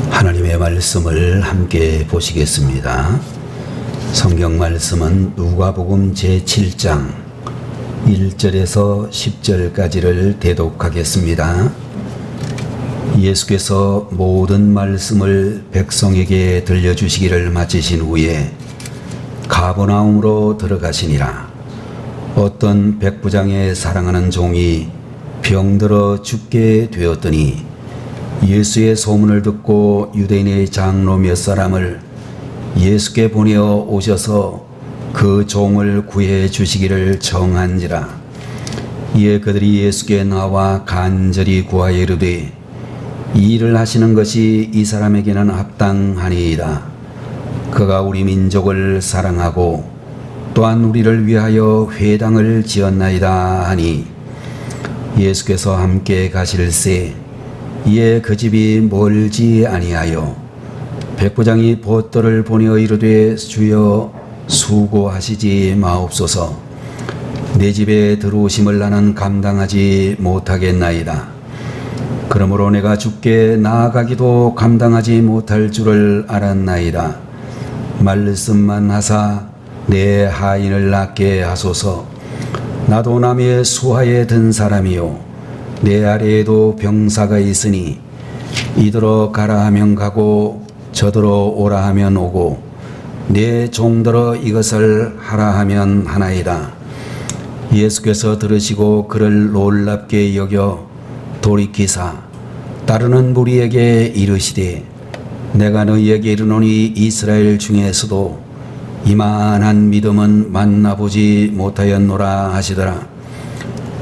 하나님의 말씀을 함께 보시겠습니다. 성경 말씀은 누가복음 제7장 1절에서 10절까지를 대독하겠습니다. 예수께서 모든 말씀을 백성에게 들려주시기를 마치신 후에 가버나움으로 들어가시니라. 어떤 백부장의 사랑하는 종이 병들어 죽게 되었더니 예수의 소문을 듣고 유대인의 장로 몇 사람을 예수께 보내어 오셔서 그 종을 구해 주시기를 청한지라. 이에 그들이 예수께 나와 간절히 구하여 이르되 이 일을 하시는 것이 이 사람에게는 합당하니이다. 그가 우리 민족을 사랑하고 또한 우리를 위하여 회당을 지었나이다 하니 예수께서 함께 가실새 이에 그 집이 멀지 아니하여 백부장이 보따를 보내어 이르되 주여 수고하시지 마옵소서. 내 집에 들어오심을 나는 감당하지 못하겠나이다. 그러므로 내가 주께 나아가기도 감당하지 못할 줄을 알았나이다. 말씀만 하사 내 하인을 낫게 하소서. 나도 남의 수하에 든 사람이요 내 아래에도 병사가 있으니 이더러 가라 하면 가고 저더러 오라 하면 오고 내 종더러 이것을 하라 하면 하나이다. 예수께서 들으시고 그를 놀랍게 여겨 돌이키사 따르는 무리에게 이르시되 내가 너희에게 이르노니 이스라엘 중에서도 이만한 믿음은 만나보지 못하였노라 하시더라.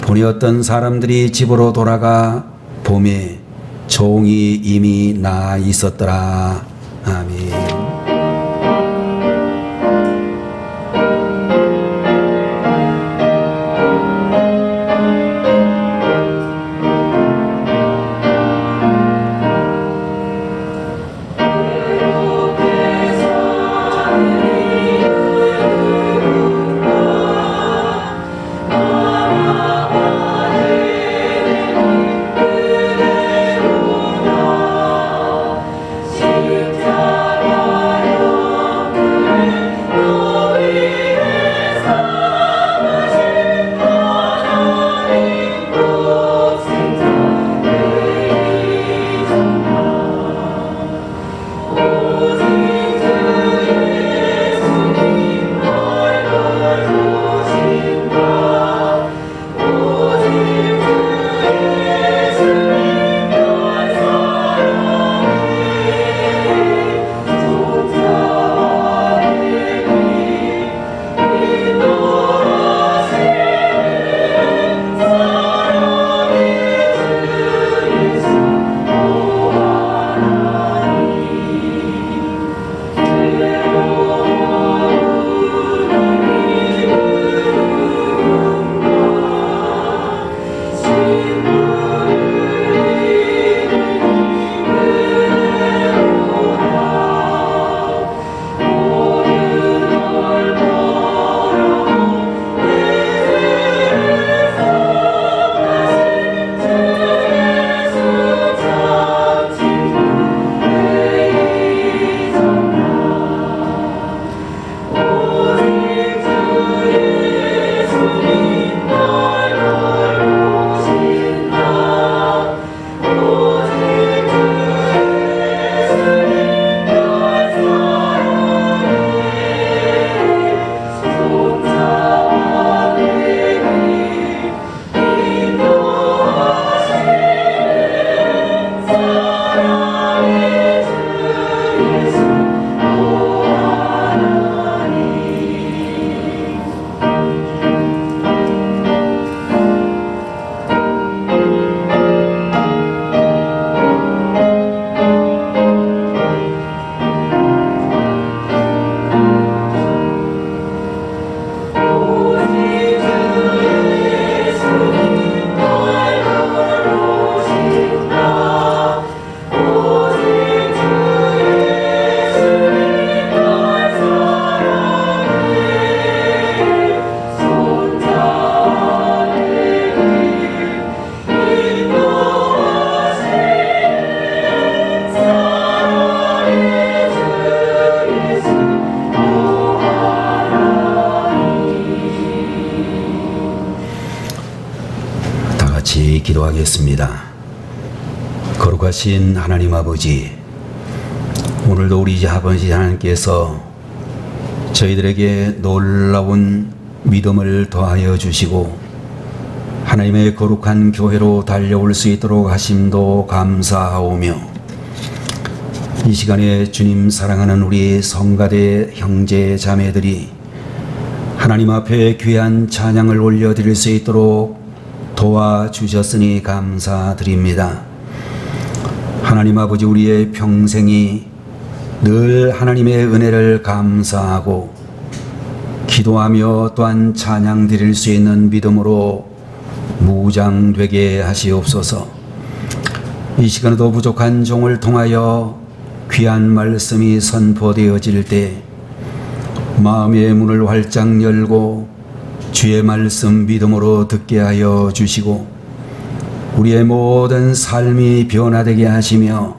보니 어떤 사람들이 집으로 돌아가 보매 종이 이미 나 있었더라. 아멘. 십자가 같이 기도하겠습니다. 거룩하신 하나님 아버지, 오늘도 우리 아버지 하나님께서 저희들에게 놀라운 믿음을 더하여 주시고 하나님의 거룩한 교회로 달려올 수 있도록 하심도 감사하오며, 이 시간에 주님 사랑하는 우리 성가대 형제 자매들이 하나님 앞에 귀한 찬양을 올려드릴 수 있도록 도와주셨으니 감사드립니다. 하나님 아버지, 우리의 평생이 늘 하나님의 은혜를 감사하고 기도하며 또한 찬양 드릴 수 있는 믿음으로 무장되게 하시옵소서. 이 시간에도 부족한 종을 통하여 귀한 말씀이 선포되어질 때 마음의 문을 활짝 열고 주의 말씀 믿음으로 듣게 하여 주시고 우리의 모든 삶이 변화되게 하시며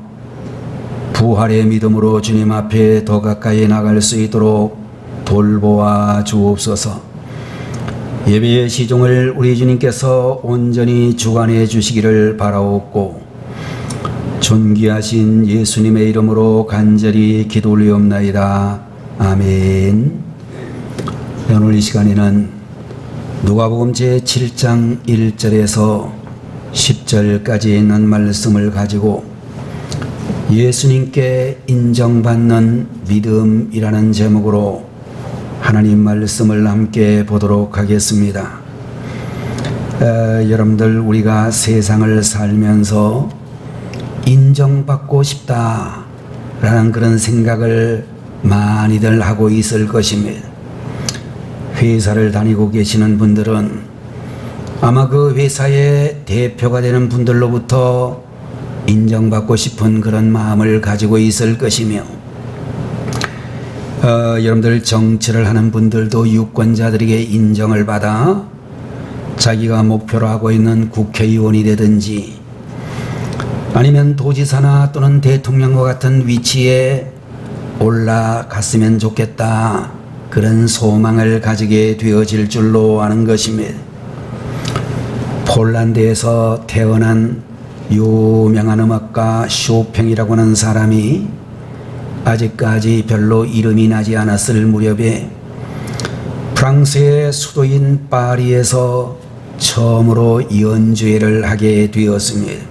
부활의 믿음으로 주님 앞에 더 가까이 나갈 수 있도록 돌보아 주옵소서. 예배의 시종을 우리 주님께서 온전히 주관해 주시기를 바라옵고 존귀하신 예수님의 이름으로 간절히 기도 올리옵나이다. 아멘. 오늘 이 시간에는 누가복음 제7장 1절에서 10절까지 있는 말씀을 가지고 예수님께 인정받는 믿음이라는 제목으로 하나님 말씀을 함께 보도록 하겠습니다. 여러분들, 우리가 세상을 살면서 인정받고 싶다라는 그런 생각을 많이들 하고 있을 것입니다. 회사를 다니고 계시는 분들은 아마 그 회사의 대표가 되는 분들로부터 인정받고 싶은 그런 마음을 가지고 있을 것이며, 여러분들 정치를 하는 분들도 유권자들에게 인정을 받아 자기가 목표로 하고 있는 국회의원이 되든지 아니면 도지사나 또는 대통령과 같은 위치에 올라갔으면 좋겠다, 그런 소망을 가지게 되어질 줄로 아는 것입니다. 폴란드에서 태어난 유명한 음악가 쇼팽이라고 하는 사람이 아직까지 별로 이름이 나지 않았을 무렵에 프랑스의 수도인 파리에서 처음으로 연주회를 하게 되었습니다.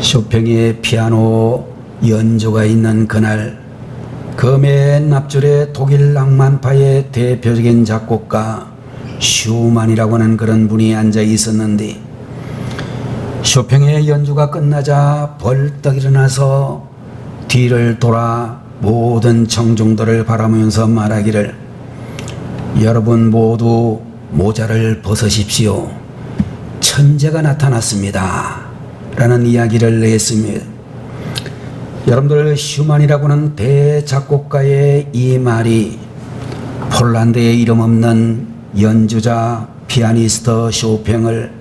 쇼팽의 피아노 연주가 있는 그날, 그 맨 앞줄에 독일 낭만파의 대표적인 작곡가 슈만이라고 하는 그런 분이 앉아 있었는데, 쇼팽의 연주가 끝나자 벌떡 일어나서 뒤를 돌아 모든 청중들을 바라보면서 말하기를, 여러분 모두 모자를 벗으십시오. 천재가 나타났습니다. 라는 이야기를 했습니다. 여러분들, 슈만이라고 하는 대작곡가의 이 말이 폴란드의 이름 없는 연주자 피아니스트 쇼팽을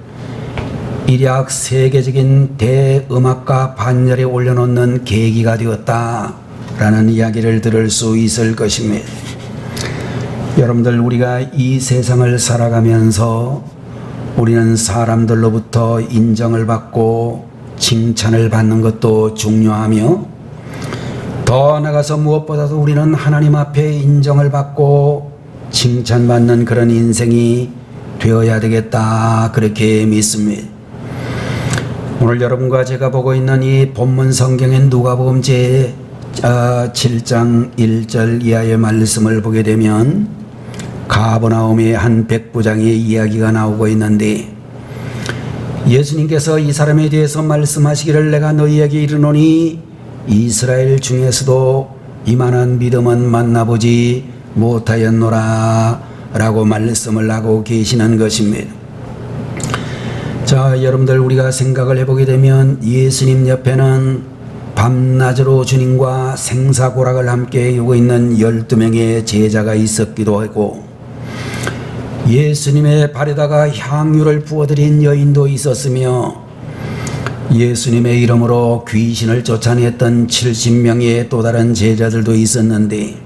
일약 세계적인 대음악가 반열에 올려놓는 계기가 되었다라는 이야기를 들을 수 있을 것입니다. 여러분들, 우리가 이 세상을 살아가면서 우리는 사람들로부터 인정을 받고 칭찬을 받는 것도 중요하며, 더 나아가서 무엇보다도 우리는 하나님 앞에 인정을 받고 칭찬받는 그런 인생이 되어야 되겠다, 그렇게 믿습니다. 오늘 여러분과 제가 보고 있는 이 본문 성경의 누가복음 제 7장 1절 이하의 말씀을 보게 되면 가버나움의 한 백부장의 이야기가 나오고 있는데, 예수님께서 이 사람에 대해서 말씀하시기를, 내가 너희에게 이르노니 이스라엘 중에서도 이만한 믿음은 만나보지 못하였노라 라고 말씀을 하고 계시는 것입니다. 자, 여러분들, 우리가 생각을 해보게 되면 예수님 옆에는 밤낮으로 주님과 생사고락을 함께 이루고 있는 12명의 제자가 있었기도 하고, 예수님의 발에다가 향유를 부어드린 여인도 있었으며, 예수님의 이름으로 귀신을 쫓아냈던 70명의 또 다른 제자들도 있었는데,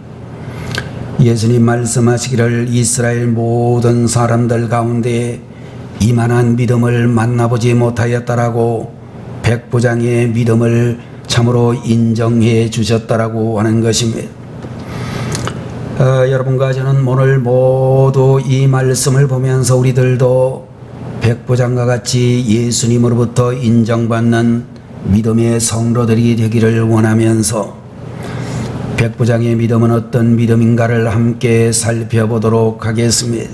예수님 말씀하시기를 이스라엘 모든 사람들 가운데 이만한 믿음을 만나보지 못하였다라고 백부장의 믿음을 참으로 인정해 주셨다라고 하는 것입니다. 여러분과 저는 오늘 모두 이 말씀을 보면서 우리들도 백부장과 같이 예수님으로부터 인정받는 믿음의 성도들이 되기를 원하면서 백부장의 믿음은 어떤 믿음인가를 함께 살펴보도록 하겠습니다.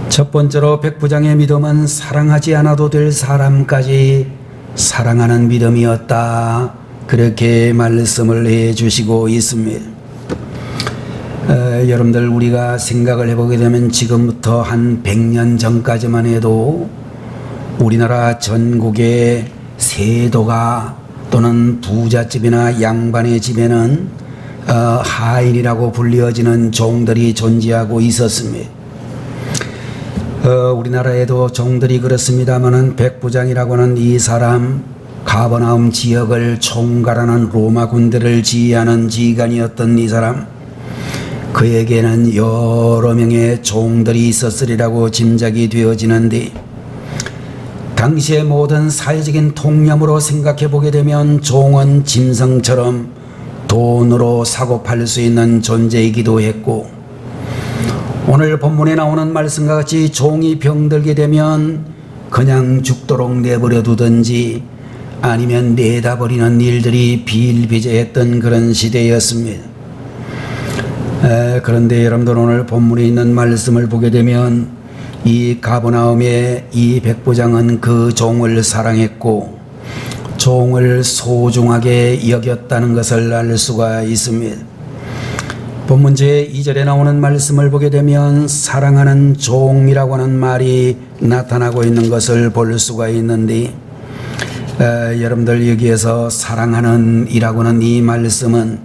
첫 번째로 백부장의 믿음은 사랑하지 않아도 될 사람까지 사랑하는 믿음이었다. 그렇게 말씀을 해 주시고 있습니다. 여러분들 우리가 생각을 해보게 되면 지금부터 한 100년 전까지만 해도 우리나라 전국의 세도가 또는 부잣집이나 양반의 집에는 하인이라고 불리어지는 종들이 존재하고 있었습니다. 우리나라에도 종들이 그렇습니다마는 백부장이라고 하는 이 사람 가버나움 지역을 총괄하는 로마 군대를 지휘하는 지휘관이었던 이 사람, 그에게는 여러 명의 종들이 있었으리라고 짐작이 되어지는데, 당시의 모든 사회적인 통념으로 생각해 보게 되면 종은 짐승처럼 돈으로 사고 팔 수 있는 존재이기도 했고, 오늘 본문에 나오는 말씀과 같이 종이 병들게 되면 그냥 죽도록 내버려 두든지 아니면 내다 버리는 일들이 비일비재했던 그런 시대였습니다. 그런데 여러분들 오늘 본문에 있는 말씀을 보게 되면 이 가버나움의 이 백부장은 그 종을 사랑했고 종을 소중하게 여겼다는 것을 알 수가 있습니다. 본문 제2절에 나오는 말씀을 보게 되면 사랑하는 종이라고 하는 말이 나타나고 있는 것을 볼 수가 있는데, 여러분들 여기에서 사랑하는 이라고는 이 말씀은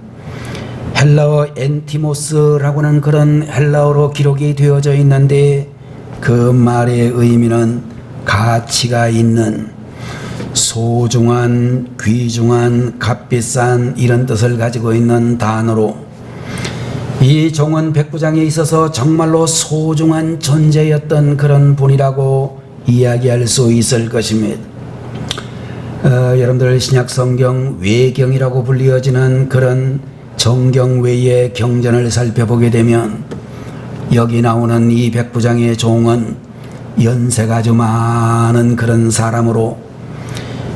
헬라어 엔티모스라고 하는 그런 헬라어로 기록이 되어져 있는데, 그 말의 의미는 가치가 있는, 소중한, 귀중한, 값비싼 이런 뜻을 가지고 있는 단어로, 이 종은 백부장에 있어서 정말로 소중한 존재였던 그런 분이라고 이야기할 수 있을 것입니다. 여러분들 신약 성경 외경이라고 불리어지는 그런 정경 외의 경전을 살펴보게 되면 여기 나오는 이 백부장의 종은 연세가 아주 많은 그런 사람으로,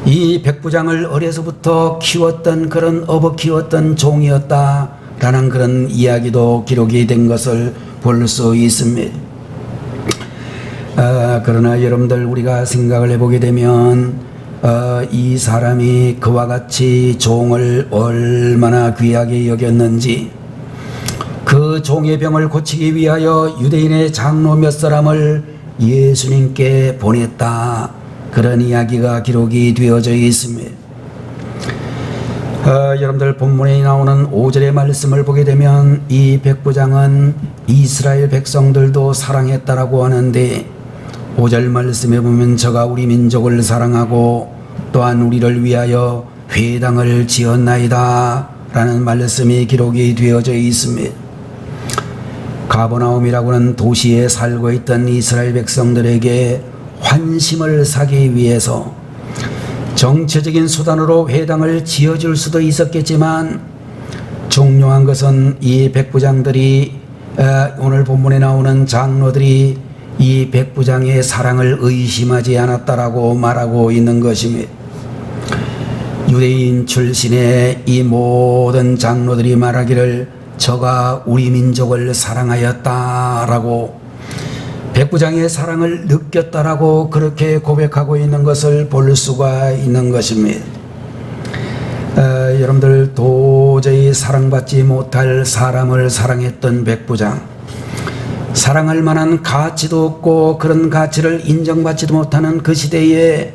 이 백부장을 어려서부터 키웠던 그런 키웠던 종이었다 라는 그런 이야기도 기록이 된 것을 볼 수 있습니다. 그러나 여러분들 우리가 생각을 해보게 되면 이 사람이 그와 같이 종을 얼마나 귀하게 여겼는지, 그 종의 병을 고치기 위하여 유대인의 장로 몇 사람을 예수님께 보냈다, 그런 이야기가 기록이 되어져 있습니다. 여러분들 본문에 나오는 5절의 말씀을 보게 되면 이 백부장은 이스라엘 백성들도 사랑했다라고 하는데, 5절 말씀에 보면 저가 우리 민족을 사랑하고 또한 우리를 위하여 회당을 지었나이다 라는 말씀이 기록이 되어져 있습니다. 가버나움이라고 하는 도시에 살고 있던 이스라엘 백성들에게 환심을 사기 위해서 정치적인 수단으로 회당을 지어줄 수도 있었겠지만, 중요한 것은 이 백부장들이, 오늘 본문에 나오는 장로들이 이 백부장의 사랑을 의심하지 않았다라고 말하고 있는 것입니다. 유대인 출신의 이 모든 장로들이 말하기를 저가 우리 민족을 사랑하였다라고, 백부장의 사랑을 느꼈다라고 그렇게 고백하고 있는 것을 볼 수가 있는 것입니다. 여러분들 도저히 사랑받지 못할 사람을 사랑했던 백부장, 사랑할 만한 가치도 없고 그런 가치를 인정받지도 못하는 그 시대에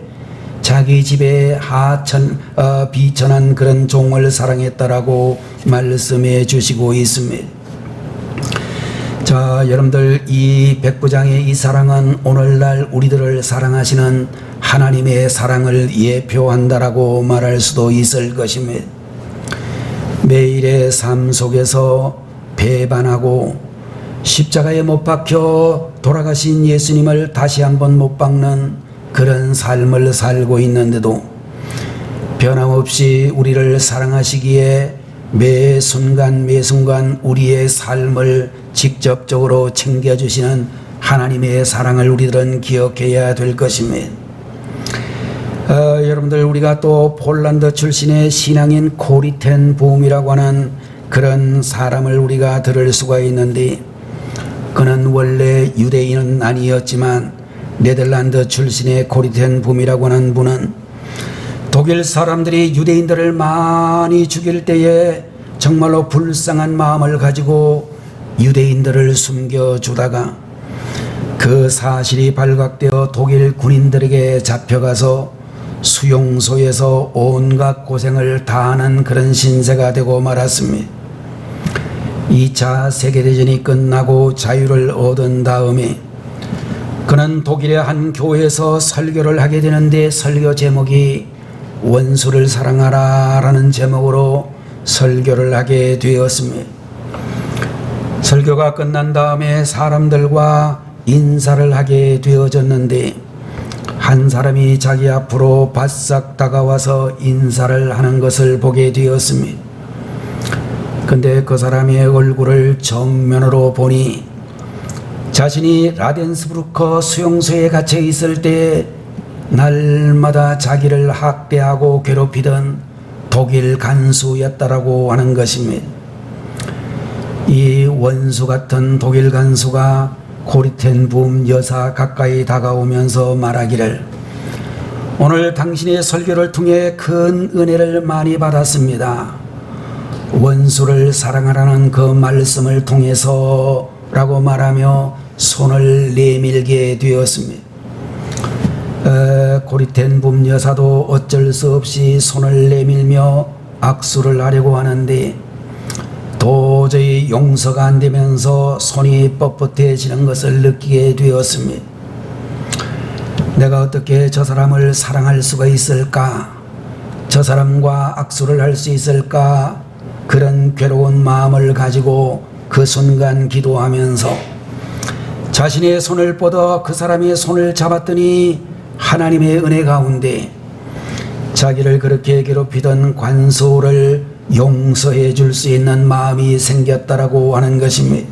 자기 집에 비천한 그런 종을 사랑했다라고 말씀해 주시고 있습니다. 자, 여러분들 이 백부장의 이 사랑은 오늘날 우리들을 사랑하시는 하나님의 사랑을 예표한다라고 말할 수도 있을 것입니다. 매일의 삶 속에서 배반하고 십자가에 못 박혀 돌아가신 예수님을 다시 한번 못 박는 그런 삶을 살고 있는데도 변함없이 우리를 사랑하시기에 매 순간 매 순간 우리의 삶을 직접적으로 챙겨주시는 하나님의 사랑을 우리들은 기억해야 될 것입니다. 여러분들, 우리가 또 폴란드 출신의 신앙인 코리 텐 붐이라고 하는 그런 사람을 우리가 들을 수가 있는데, 그는 원래 유대인은 아니었지만 네덜란드 출신의 코리 텐 붐이라고 하는 분은 독일 사람들이 유대인들을 많이 죽일 때에 정말로 불쌍한 마음을 가지고 유대인들을 숨겨주다가 그 사실이 발각되어 독일 군인들에게 잡혀가서 수용소에서 온갖 고생을 다하는 그런 신세가 되고 말았습니다. 2차 세계대전이 끝나고 자유를 얻은 다음에 그는 독일의 한 교회에서 설교를 하게 되는데, 설교 제목이 원수를 사랑하라 라는 제목으로 설교를 하게 되었습니다. 설교가 끝난 다음에 사람들과 인사를 하게 되어졌는데, 한 사람이 자기 앞으로 바싹 다가와서 인사를 하는 것을 보게 되었습니다. 근데 그 사람의 얼굴을 정면으로 보니 자신이 라덴스부르크 수용소에 갇혀 있을 때 날마다 자기를 학대하고 괴롭히던 독일 간수였다라고 하는 것입니다. 이 원수 같은 독일 간수가 코리 텐 붐 여사 가까이 다가오면서 말하기를, 오늘 당신의 설교를 통해 큰 은혜를 많이 받았습니다. 원수를 사랑하라는 그 말씀을 통해서 라고 말하며 손을 내밀게 되었습니다. 코리 텐 붐 여사도 어쩔 수 없이 손을 내밀며 악수를 하려고 하는데 도저히 용서가 안 되면서 손이 뻣뻣해지는 것을 느끼게 되었습니다. 내가 어떻게 저 사람을 사랑할 수가 있을까? 저 사람과 악수를 할 수 있을까? 그런 괴로운 마음을 가지고 그 순간 기도하면서 자신의 손을 뻗어 그 사람의 손을 잡았더니 하나님의 은혜 가운데 자기를 그렇게 괴롭히던 관소를 용서해 줄 수 있는 마음이 생겼다라고 하는 것입니다.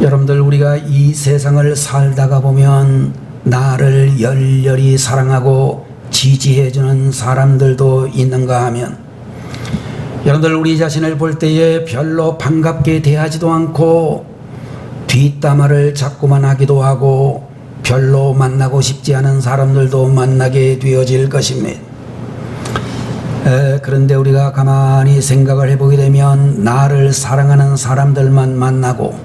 여러분들, 우리가 이 세상을 살다가 보면 나를 열렬히 사랑하고 지지해 주는 사람들도 있는가 하면, 여러분들, 우리 자신을 볼 때에 별로 반갑게 대하지도 않고 뒷담화를 자꾸만 하기도 하고 별로 만나고 싶지 않은 사람들도 만나게 되어질 것입니다. 그런데 우리가 가만히 생각을 해보게 되면 나를 사랑하는 사람들만 만나고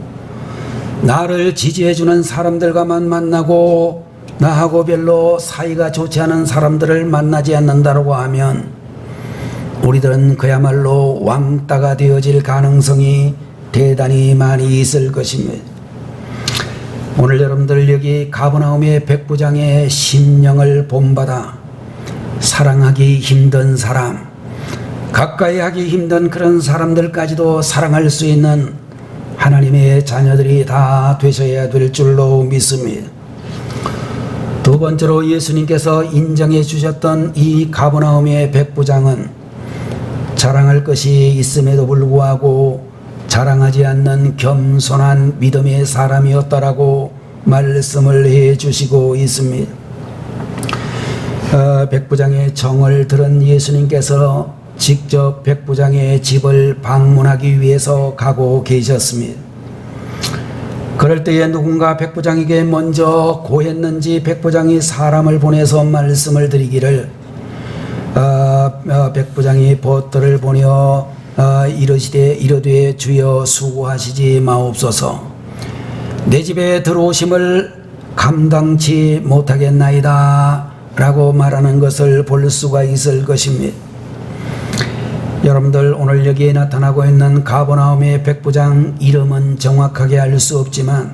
나를 지지해주는 사람들과만 만나고 나하고 별로 사이가 좋지 않은 사람들을 만나지 않는다고 하면 우리들은 그야말로 왕따가 되어질 가능성이 대단히 많이 있을 것입니다. 오늘 여러분들, 여기 가버나움의 백부장의 심령을 본받아 사랑하기 힘든 사람, 가까이 하기 힘든 그런 사람들까지도 사랑할 수 있는 하나님의 자녀들이 다 되셔야 될 줄로 믿습니다. 두 번째로 예수님께서 인정해 주셨던 이 가버나움의 백부장은 자랑할 것이 있음에도 불구하고 자랑하지 않는 겸손한 믿음의 사람이었다라고 말씀을 해 주시고 있습니다. 백부장의 정을 들은 예수님께서 직접 백부장의 집을 방문하기 위해서 가고 계셨습니다. 그럴 때에 누군가 백부장에게 먼저 고했는지 백부장이 사람을 보내서 말씀을 드리기를, 백부장이 보트를 보내어 이르되 주여 수고하시지 마옵소서, 내 집에 들어오심을 감당치 못하겠나이다 라고 말하는 것을 볼 수가 있을 것입니다. 여러분들, 오늘 여기에 나타나고 있는 가버나움의 백부장 이름은 정확하게 알 수 없지만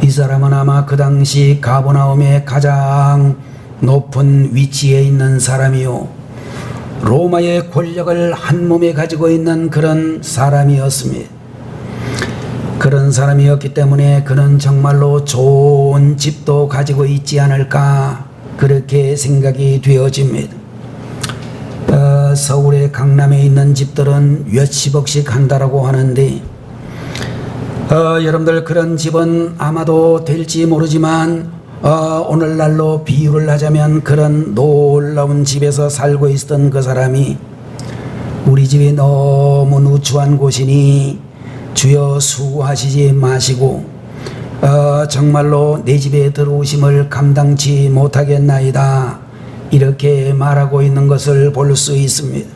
이 사람은 아마 그 당시 가버나움의 가장 높은 위치에 있는 사람이요, 로마의 권력을 한 몸에 가지고 있는 그런 사람이었습니다. 그런 사람이었기 때문에 그는 정말로 좋은 집도 가지고 있지 않을까 그렇게 생각이 되어집니다. 서울의 강남에 있는 집들은 몇십억씩 한다라고 하는데 여러분들 그런 집은 아마도 될지 모르지만 오늘날로 비유를 하자면 그런 놀라운 집에서 살고 있었던 그 사람이 우리 집이 너무 누추한 곳이니 주여 수고하시지 마시고 정말로 내 집에 들어오심을 감당치 못하겠나이다 이렇게 말하고 있는 것을 볼 수 있습니다.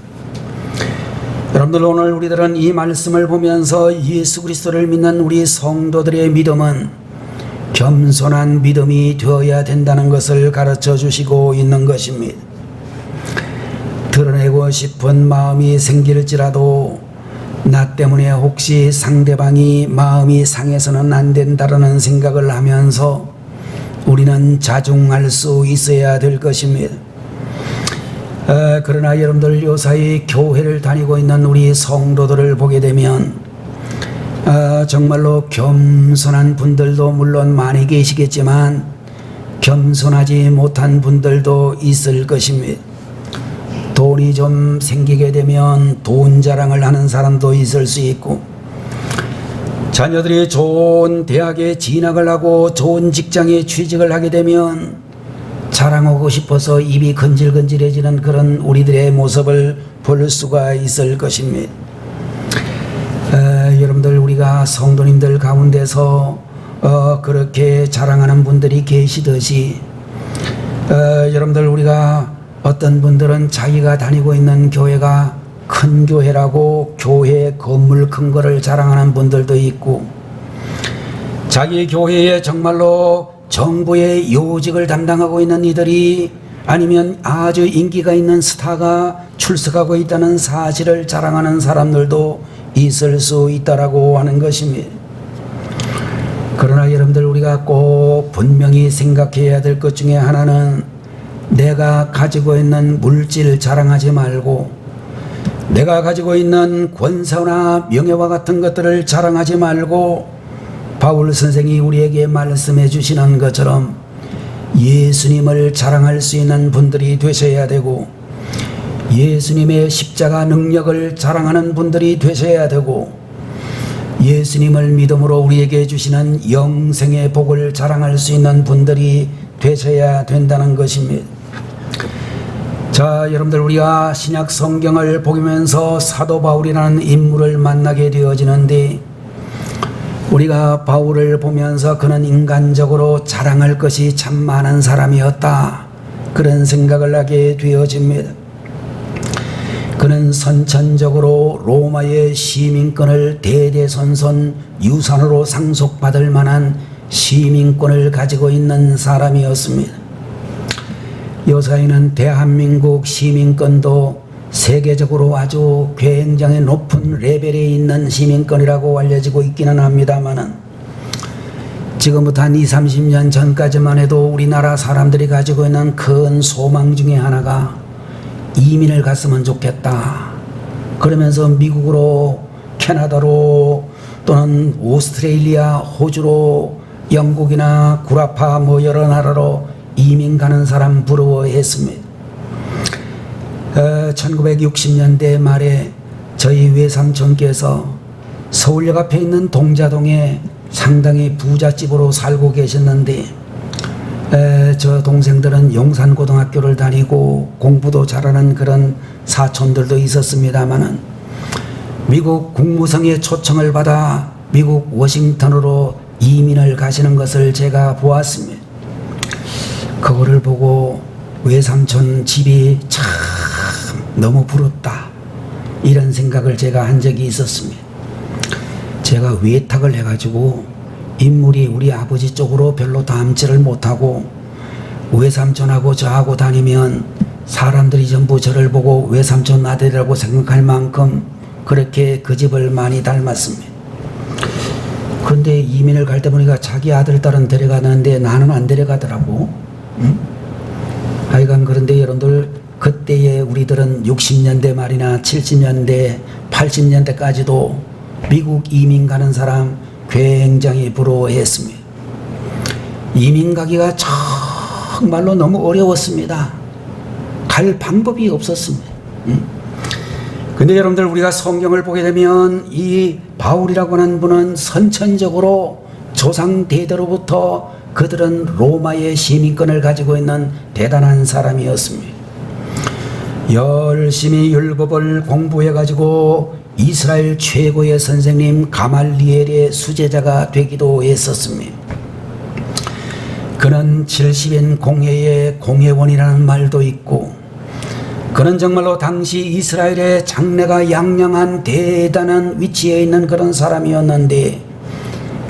여러분들 오늘 우리들은 이 말씀을 보면서 예수 그리스도를 믿는 우리 성도들의 믿음은 겸손한 믿음이 되어야 된다는 것을 가르쳐 주시고 있는 것입니다. 드러내고 싶은 마음이 생길지라도 나 때문에 혹시 상대방이 마음이 상해서는 안 된다라는 생각을 하면서 우리는 자중할 수 있어야 될 것입니다. 그러나 여러분들 요사이 교회를 다니고 있는 우리 성도들을 보게 되면 정말로 겸손한 분들도 물론 많이 계시겠지만 겸손하지 못한 분들도 있을 것입니다. 돈이 좀 생기게 되면 돈 자랑을 하는 사람도 있을 수 있고 자녀들이 좋은 대학에 진학을 하고 좋은 직장에 취직을 하게 되면 자랑하고 싶어서 입이 건질건질해지는 그런 우리들의 모습을 볼 수가 있을 것입니다. 여러분들 우리가 성도님들 가운데서 그렇게 자랑하는 분들이 계시듯이 여러분들 우리가 어떤 분들은 자기가 다니고 있는 교회가 큰 교회라고 교회 건물 큰 거를 자랑하는 분들도 있고 자기 교회에 정말로 정부의 요직을 담당하고 있는 이들이 아니면 아주 인기가 있는 스타가 출석하고 있다는 사실을 자랑하는 사람들도 있을 수 있다라고 하는 것입니다. 그러나 여러분들 우리가 꼭 분명히 생각해야 될 것 중에 하나는 내가 가지고 있는 물질 자랑하지 말고 내가 가지고 있는 권세나 명예와 같은 것들을 자랑하지 말고 바울 선생이 우리에게 말씀해 주시는 것처럼 예수님을 자랑할 수 있는 분들이 되셔야 되고 예수님의 십자가 능력을 자랑하는 분들이 되셔야 되고 예수님을 믿음으로 우리에게 주시는 영생의 복을 자랑할 수 있는 분들이 되셔야 된다는 것입니다. 자, 여러분들 우리가 신약 성경을 보면서 사도 바울이라는 인물을 만나게 되어지는데 우리가 바울을 보면서 그는 인간적으로 자랑할 것이 참 많은 사람이었다 그런 생각을 하게 되어집니다. 그는 선천적으로 로마의 시민권을 대대손손 유산으로 상속받을 만한 시민권을 가지고 있는 사람이었습니다. 요사이는 대한민국 시민권도 세계적으로 아주 굉장히 높은 레벨에 있는 시민권이라고 알려지고 있기는 합니다만은 지금부터 한 20, 30년 전까지만 해도 우리나라 사람들이 가지고 있는 큰 소망 중에 하나가 이민을 갔으면 좋겠다. 그러면서 미국으로, 캐나다로 또는 오스트레일리아, 호주로, 영국이나 구라파 뭐 여러 나라로 이민 가는 사람 부러워했습니다. 1960년대 말에 저희 외삼촌께서 서울역 앞에 있는 동자동에 상당히 부잣집으로 살고 계셨는데 저 동생들은 용산고등학교를 다니고 공부도 잘하는 그런 사촌들도 있었습니다마는 미국 국무성의 초청을 받아 미국 워싱턴으로 이민을 가시는 것을 제가 보았습니다. 그거를 보고 외삼촌 집이 참 너무 부럽다 이런 생각을 제가 한 적이 있었습니다. 제가 외탁을 해가지고 인물이 우리 아버지 쪽으로 별로 닮지를 못하고 외삼촌하고 저하고 다니면 사람들이 전부 저를 보고 외삼촌 아들이라고 생각할 만큼 그렇게 그 집을 많이 닮았습니다. 그런데 이민을 갈 때 보니까 자기 아들 딸은 데려가는데 나는 안 데려가더라고. 하여간 그런데 여러분들 그때의 우리들은 60년대 말이나 70년대 80년대까지도 미국 이민 가는 사람 굉장히 부러워했습니다. 이민 가기가 정말로 너무 어려웠습니다. 갈 방법이 없었습니다. 근데 여러분들, 우리가 성경을 보게 되면 이 바울이라고 하는 분은 선천적으로 조상 대대로부터 그들은 로마의 시민권을 가지고 있는 대단한 사람이었습니다. 열심히 율법을 공부해 가지고 이스라엘 최고의 선생님 가말리엘의 수제자가 되기도 했었습니다. 그는 70인 공회의 공회원이라는 말도 있고, 그는 정말로 당시 이스라엘의 장래가 양양한 대단한 위치에 있는 그런 사람이었는데,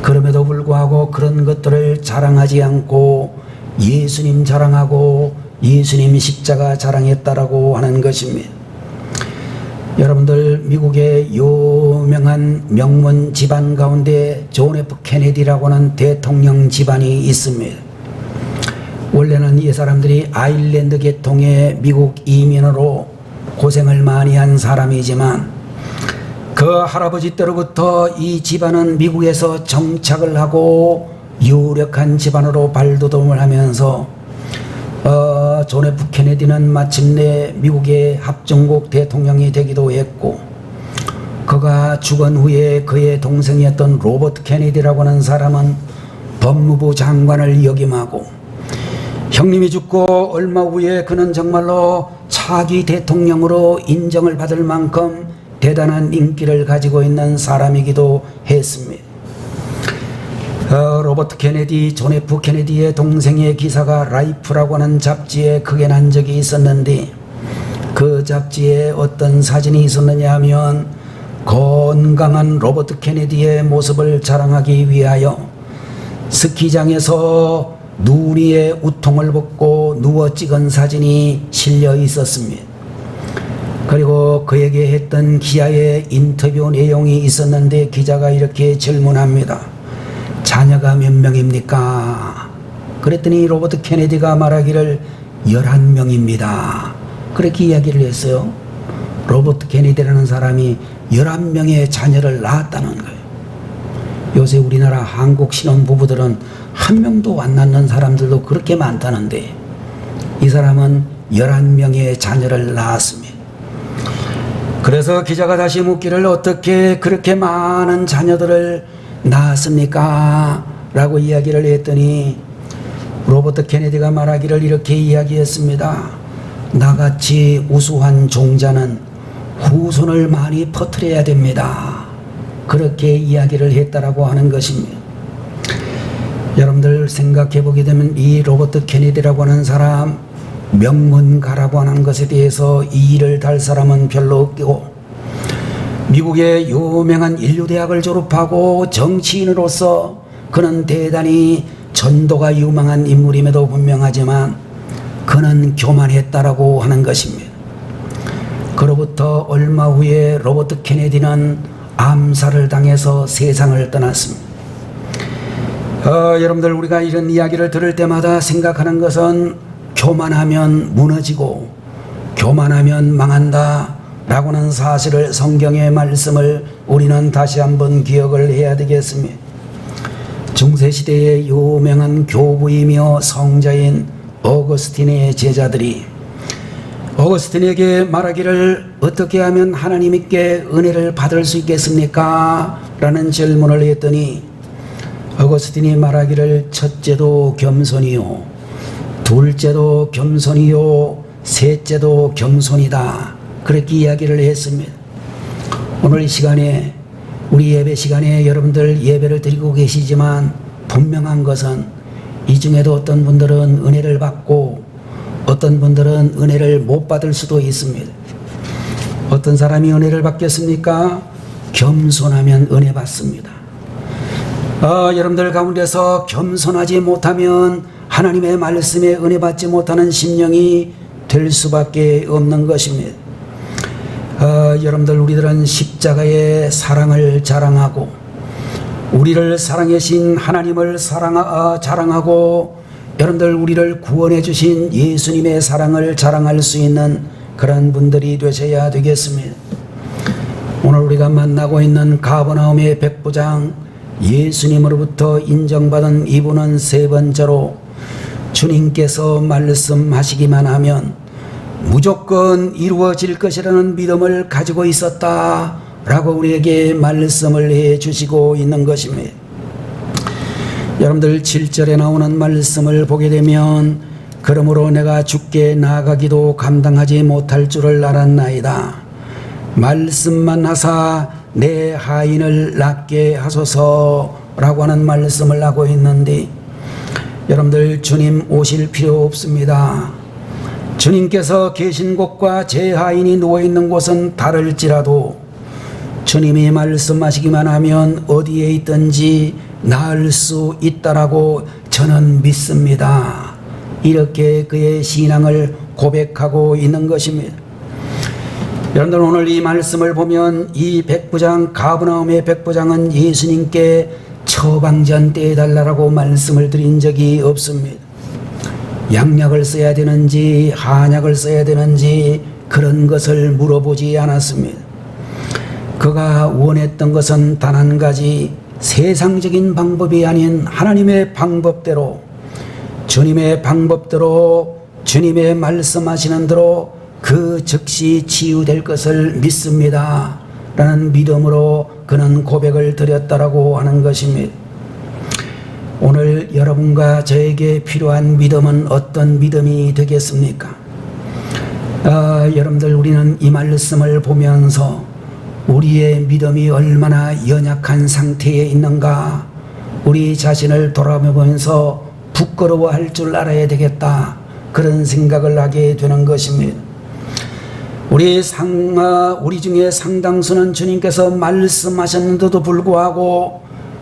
그럼에도 불구하고 그런 것들을 자랑하지 않고 예수님 자랑하고 예수님 십자가 자랑했다라고 하는 것입니다. 여러분들, 미국의 유명한 명문 집안 가운데 존 F 케네디라고 하는 대통령 집안이 있습니다. 원래는 이 사람들이 아일랜드 계통의 미국 이민으로 고생을 많이 한 사람이지만, 그 할아버지 때로부터 이 집안은 미국에서 정착을 하고 유력한 집안으로 발돋움을 하면서 존 F 케네디는 마침내 미국의 합중국 대통령이 되기도 했고, 그가 죽은 후에 그의 동생이었던 로버트 케네디라고 하는 사람은 법무부 장관을 역임하고, 형님이 죽고 얼마 후에 그는 정말로 차기 대통령으로 인정을 받을 만큼 대단한 인기를 가지고 있는 사람이기도 했습니다. 로버트 케네디, 존 F 케네디의 동생의 기사가 라이프라고 하는 잡지에 크게 난 적이 있었는데, 그 잡지에 어떤 사진이 있었느냐 하면 건강한 로버트 케네디의 모습을 자랑하기 위하여 스키장에서 눈 위에 우통을 벗고 누워 찍은 사진이 실려 있었습니다. 그리고 그에게 했던 기자의 인터뷰 내용이 있었는데, 기자가 이렇게 질문합니다. 자녀가 몇 명입니까? 그랬더니 로버트 케네디가 말하기를 11명입니다. 그렇게 이야기를 했어요. 로버트 케네디라는 사람이 11명의 자녀를 낳았다는 거예요. 요새 우리나라 한국 신혼부부들은 한 명도 안 낳는 사람들도 그렇게 많다는데, 이 사람은 11명의 자녀를 낳았습니다. 그래서 기자가 다시 묻기를, 어떻게 그렇게 많은 자녀들을 낳았습니까? 라고 이야기를 했더니 로버트 케네디가 말하기를 이렇게 이야기했습니다. 나같이 우수한 종자는 후손을 많이 퍼뜨려야 됩니다. 그렇게 이야기를 했다라고 하는 것입니다. 여러분들 생각해 보게 되면 이 로버트 케네디라고 하는 사람, 명문가라고 하는 것에 대해서 이의를 달 사람은 별로 없고, 미국의 유명한 인류대학을 졸업하고 정치인으로서 그는 대단히 전도가 유망한 인물임에도 분명하지만 그는 교만했다라고 하는 것입니다. 그로부터 얼마 후에 로버트 케네디는 암살을 당해서 세상을 떠났습니다. 여러분들, 우리가 이런 이야기를 들을 때마다 생각하는 것은 교만하면 무너지고 교만하면 망한다 라고는 사실을, 성경의 말씀을 우리는 다시 한번 기억을 해야 되겠습니다. 중세시대의 유명한 교부이며 성자인 어거스틴의 제자들이 어거스틴에게 말하기를, 어떻게 하면 하나님께 은혜를 받을 수 있겠습니까? 라는 질문을 했더니 어거스틴이 말하기를, 첫째도 겸손이요, 둘째도 겸손이요, 셋째도 겸손이다. 그렇게 이야기를 했습니다. 오늘 이 시간에, 우리 예배 시간에 여러분들 예배를 드리고 계시지만 분명한 것은 이 중에도 어떤 분들은 은혜를 받고 어떤 분들은 은혜를 못 받을 수도 있습니다. 어떤 사람이 은혜를 받겠습니까? 겸손하면 은혜 받습니다. 여러분들 가운데서 겸손하지 못하면 하나님의 말씀에 은혜 받지 못하는 심령이 될 수밖에 없는 것입니다. 여러분들, 우리들은 십자가의 사랑을 자랑하고 우리를 사랑해 주신 하나님을 자랑하고 여러분들, 우리를 구원해 주신 예수님의 사랑을 자랑할 수 있는 그런 분들이 되셔야 되겠습니다. 오늘 우리가 만나고 있는 가버나움의 백부장 예수님으로부터 인정받은 이분은 세 번째로 주님께서 말씀하시기만 하면 무조건 이루어질 것이라는 믿음을 가지고 있었다 라고 우리에게 말씀을 해 주시고 있는 것입니다. 여러분들 7절에 나오는 말씀을 보게 되면 그러므로 내가 주께 나아가기도 감당하지 못할 줄을 알았나이다. 말씀만 하사 내 하인을 낫게 하소서라고 하는 말씀을 하고 있는데 여러분들 주님 오실 필요 없습니다. 주님께서 계신 곳과 제 하인이 누워있는 곳은 다를지라도 주님이 말씀하시기만 하면 어디에 있든지 나을 수 있다라고 저는 믿습니다. 이렇게 그의 신앙을 고백하고 있는 것입니다. 여러분들 오늘 이 말씀을 보면 이 백부장 가버나움의 백부장은 예수님께 처방전 떼달라고 말씀을 드린 적이 없습니다. 양약을 써야 되는지 한약을 써야 되는지 그런 것을 물어보지 않았습니다. 그가 원했던 것은 단 한 가지, 세상적인 방법이 아닌 하나님의 방법대로, 주님의 방법대로, 주님의 말씀하시는 대로 그 즉시 치유될 것을 믿습니다 라는 믿음으로 그는 고백을 드렸다라고 하는 것입니다. 오늘 여러분과 저에게 필요한 믿음은 어떤 믿음이 되겠습니까? 여러분들 우리는 이 말씀을 보면서 우리의 믿음이 얼마나 연약한 상태에 있는가 우리 자신을 돌아보면서 부끄러워할 줄 알아야 되겠다 그런 생각을 하게 되는 것입니다. 우리 중에 상당수는 주님께서 말씀하셨는데도 불구하고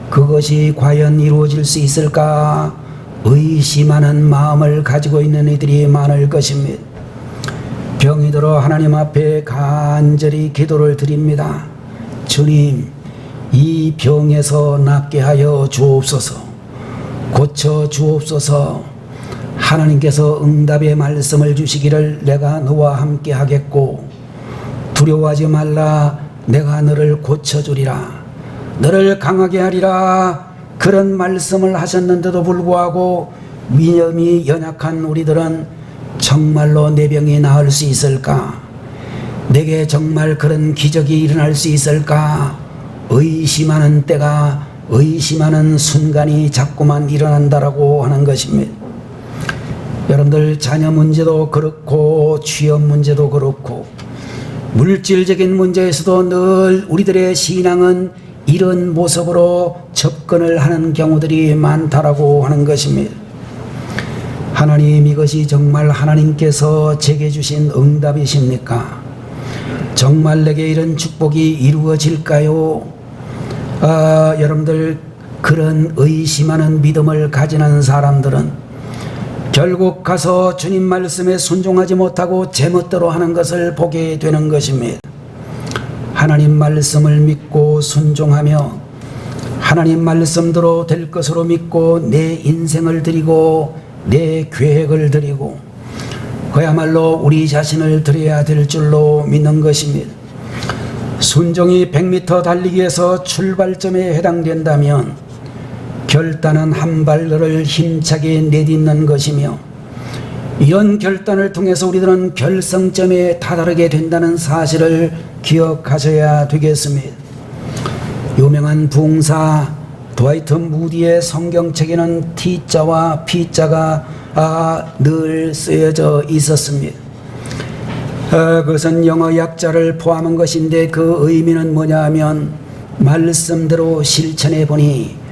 그것이 과연 이루어질 수 있을까 의심하는 마음을 가지고 있는 이들이 많을 것입니다. 병이 들어 하나님 앞에 간절히 기도를 드립니다. 주님, 이 병에서 낫게 하여 주옵소서, 고쳐 주옵소서. 하나님께서 응답의 말씀을 주시기를 내가 너와 함께 하겠고 두려워하지 말라, 내가 너를 고쳐주리라, 너를 강하게 하리라, 그런 말씀을 하셨는데도 불구하고 믿음이 연약한 우리들은 정말로 내 병이 나을 수 있을까? 내게 정말 그런 기적이 일어날 수 있을까? 의심하는 때가, 의심하는 순간이 자꾸만 일어난다라고 하는 것입니다. 여러분들 자녀 문제도 그렇고 취업 문제도 그렇고 물질적인 문제에서도 늘 우리들의 신앙은 이런 모습으로 접근을 하는 경우들이 많다라고 하는 것입니다. 하나님, 이것이 정말 하나님께서 제게 주신 응답이십니까? 정말 내게 이런 축복이 이루어질까요? 여러분들 그런 의심하는 믿음을 가지는 사람들은 결국 가서 주님 말씀에 순종하지 못하고 제멋대로 하는 것을 보게 되는 것입니다. 하나님 말씀을 믿고 순종하며 하나님 말씀대로 될 것으로 믿고 내 인생을 드리고 내 계획을 드리고 그야말로 우리 자신을 드려야 될 줄로 믿는 것입니다. 순종이 100m 달리기에서 출발점에 해당된다면 결단은 한 발을 힘차게 내딛는 것이며 이런 결단을 통해서 우리들은 결성점에 다다르게 된다는 사실을 기억하셔야 되겠습니다. 유명한 부흥사 드와이트 무디의 성경책에는 T자와 P자가 늘 쓰여져 있었습니다. 그것은 영어 약자를 포함한 것인데 그 의미는 뭐냐 하면 말씀대로 실천해 보니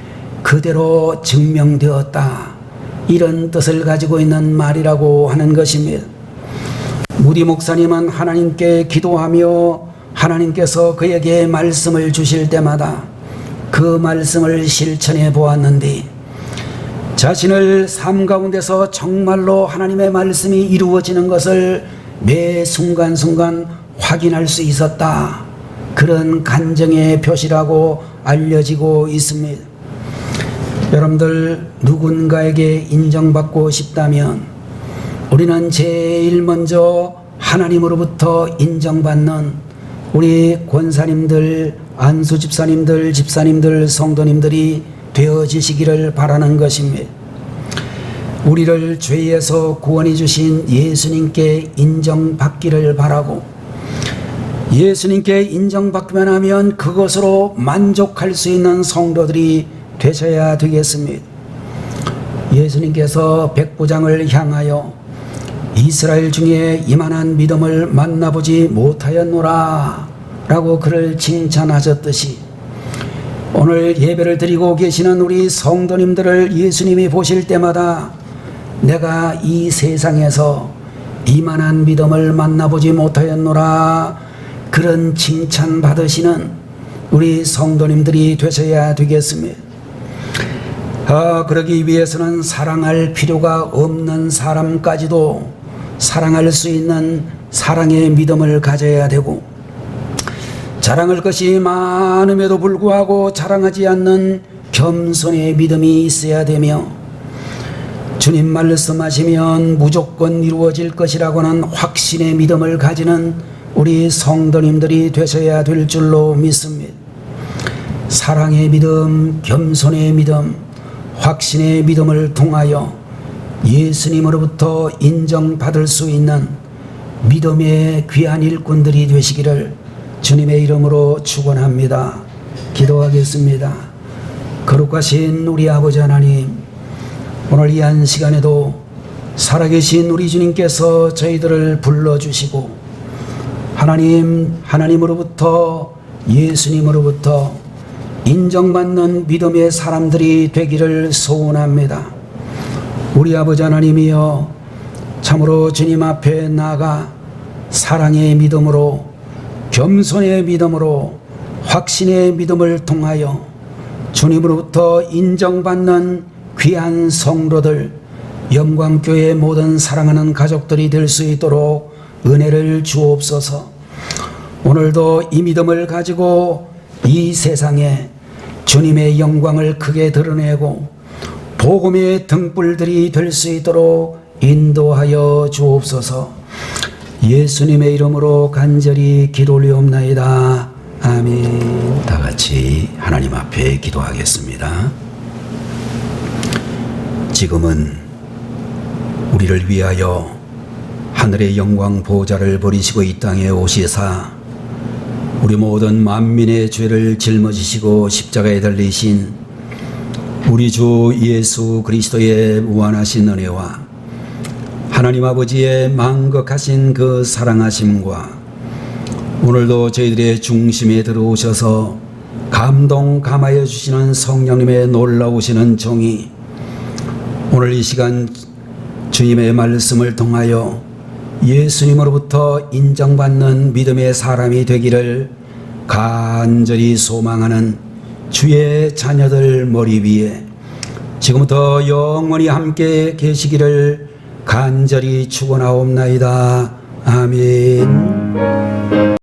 그대로 증명되었다, 이런 뜻을 가지고 있는 말이라고 하는 것입니다. 무디 목사님은 하나님께 기도하며 하나님께서 그에게 말씀을 주실 때마다 그 말씀을 실천해 보았는데 자신을 삶 가운데서 정말로 하나님의 말씀이 이루어지는 것을 매 순간순간 확인할 수 있었다, 그런 간증의 표시라고 알려지고 있습니다. 여러분들 누군가에게 인정받고 싶다면 우리는 제일 먼저 하나님으로부터 인정받는 우리 권사님들, 안수 집사님들, 집사님들, 성도님들이 되어지시기를 바라는 것입니다. 우리를 죄에서 구원해 주신 예수님께 인정받기를 바라고, 예수님께 인정받기만 하면 그것으로 만족할 수 있는 성도들이 되셔야 되겠습니다. 예수님께서 백부장을 향하여 이스라엘 중에 이만한 믿음을 만나보지 못하였노라 라고 그를 칭찬하셨듯이, 오늘 예배를 드리고 계시는 우리 성도님들을 예수님이 보실 때마다 내가 이 세상에서 이만한 믿음을 만나보지 못하였노라, 그런 칭찬 받으시는 우리 성도님들이 되셔야 되겠습니다. 그러기 위해서는 사랑할 필요가 없는 사람까지도 사랑할 수 있는 사랑의 믿음을 가져야 되고, 자랑할 것이 많음에도 불구하고 자랑하지 않는 겸손의 믿음이 있어야 되며, 주님 말씀하시면 무조건 이루어질 것이라고는 확신의 믿음을 가지는 우리 성도님들이 되셔야 될 줄로 믿습니다. 사랑의 믿음, 겸손의 믿음, 확신의 믿음을 통하여 예수님으로부터 인정받을 수 있는 믿음의 귀한 일꾼들이 되시기를 주님의 이름으로 축원합니다. 기도하겠습니다. 거룩하신 우리 아버지 하나님, 오늘 이 한 시간에도 살아계신 우리 주님께서 저희들을 불러주시고, 하나님으로부터, 예수님으로부터 인정받는 믿음의 사람들이 되기를 소원합니다. 우리 아버지 하나님이여, 참으로 주님 앞에 나아가 사랑의 믿음으로, 겸손의 믿음으로, 확신의 믿음을 통하여 주님으로부터 인정받는 귀한 성도들, 영광교회 모든 사랑하는 가족들이 될 수 있도록 은혜를 주옵소서. 오늘도 이 믿음을 가지고 이 세상에 주님의 영광을 크게 드러내고 복음의 등불들이 될 수 있도록 인도하여 주옵소서. 예수님의 이름으로 간절히 기도 올리옵나이다. 아멘. 다 같이 하나님 앞에 기도하겠습니다. 지금은 우리를 위하여 하늘의 영광 보좌를 버리시고 이 땅에 오시사 우리 모든 만민의 죄를 짊어지시고 십자가에 달리신 우리 주 예수 그리스도의 무한하신 은혜와 하나님 아버지의 만극하신 그 사랑하심과 오늘도 저희들의 중심에 들어오셔서 감동감하여 주시는 성령님의 놀라우시는 정의, 오늘 이 시간 주님의 말씀을 통하여 예수님으로부터 인정받는 믿음의 사람이 되기를 간절히 소망하는 주의 자녀들 머리 위에 지금부터 영원히 함께 계시기를 간절히 축원하옵나이다. 아멘.